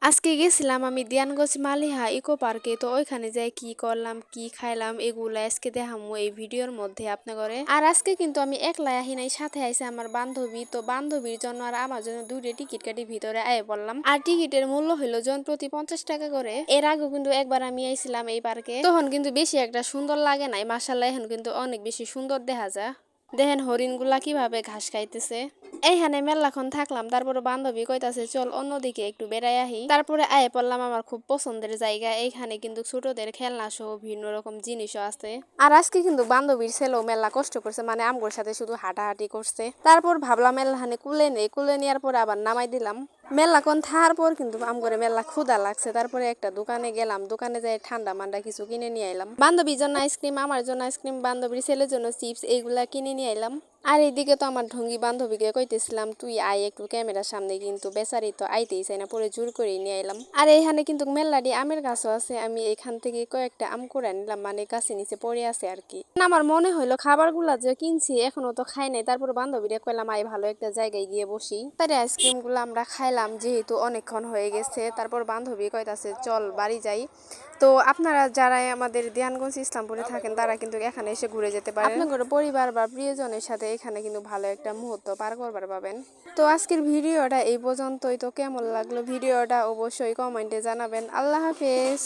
আজকে গেছিলাম আমি দিয়ানগঞ্জ মালিহা ইকো পার্কে। তো ওইখানে যাই কি করলাম কি খাইলাম এগুলা আজকে দেখামু এই ভিডিওর মধ্যে আপনাদের। আর আজকে কিন্তু আমি একলা আহি নাই, সাথে আইছে আমার বান্ধবী। তো বান্ধবীর জন্য আর আমার জন্য দুইটা টিকিট কাটি ভিতরে আয়ে পড়লাম। আর টিকিটের মূল্য হলো জন প্রতি 50 টাকা করে। এর আগে কিন্তু একবার আমি আইছিলাম এই পার্কে, তখন কিন্তু বেশি একটা সুন্দর লাগে নাই। মাশাআল্লাহ এখন কিন্তু অনেক বেশি সুন্দর দেখা যায়। দেখেন হরিণগুলা কিভাবে ঘাস খাইতেছে। এইখানে মেলাক্ষণ থাকলাম, তারপরে বান্ধবী কইতাছে চল অন্যদিকে একটু বেড়াই আহি। তারপরে আয়ে পড়লাম আমার খুব পছন্দের জায়গা। এইখানে কিন্তু ছোটদের খেলনা সহ ভিন্ন রকম জিনিসও আছে। আর আজকে কিন্তু বান্ধবীর ছেলেও মেলা কষ্ট করছে, মানে আমগোর সাথে শুধু হাঁটাহাঁটি করছে। তারপর ভাবলাম মেলাখানে কুলে নেই, কুলে নেওয়ার পরে আবার নামাই দিলাম। মেলাক্ষণ থাকার পর কিন্তু আমগরে মেলা ক্ষুধা লাগছে। তারপরে একটা দোকানে গেলাম, দোকানে যাই ঠান্ডা মান্ডা কিছু কিনে নিয়ে আইলাম। বান্ধবীর জন্য আইসক্রিম, আমার জন্য আইসক্রিম, বান্ধবীর ছেলের জন্য চিপস, এইগুলা কিনে নিয়ে আইলাম। আর এইদিকে তো আমার ঢঙ্গি বান্ধবীকে কইতেছিলাম তুই আয় একটু ক্যামেরার সামনে, কিন্তু বেচারি তো আইতেই চাই না, পরে জোর করে নিয়ে এলাম। আর এইখানে কিন্তু মেলাডি আমের গাছও আছে, আমি এখান থেকে কয়েকটা আম করে নিলাম, মানে গাছে নিচে পড়ে আছে আর কি। আমার মনে হইলো খাবারগুলা যে কিনছি এখনো তো খাই নাই। তারপর বান্ধবীরা কইলাম আই ভালো একটা জায়গায় গিয়ে বসি। তার আইসক্রিম গুলো আমরা খাইলাম, যেহেতু অনেকক্ষণ হয়ে গেছে। তারপর বান্ধবী কইতাছে চল বাড়ি যাই। তো আপনারা যারা আমাদের দিয়ানগঞ্জ ইসলামপুরে থাকেন তারা কিন্তু এখানে এসে ঘুরে যেতে পারেন। আপনাদের পরিবার বা প্রিয়জনের সাথে এখানে কিন্তু ভালো একটা মুহূর্ত পার করবার পাবেন। তো আজকের ভিডিওটা এই পর্যন্তই। তো কেমন লাগলো ভিডিওটা অবশ্যই কমেন্টে জানাবেন। আল্লাহ হাফেজ।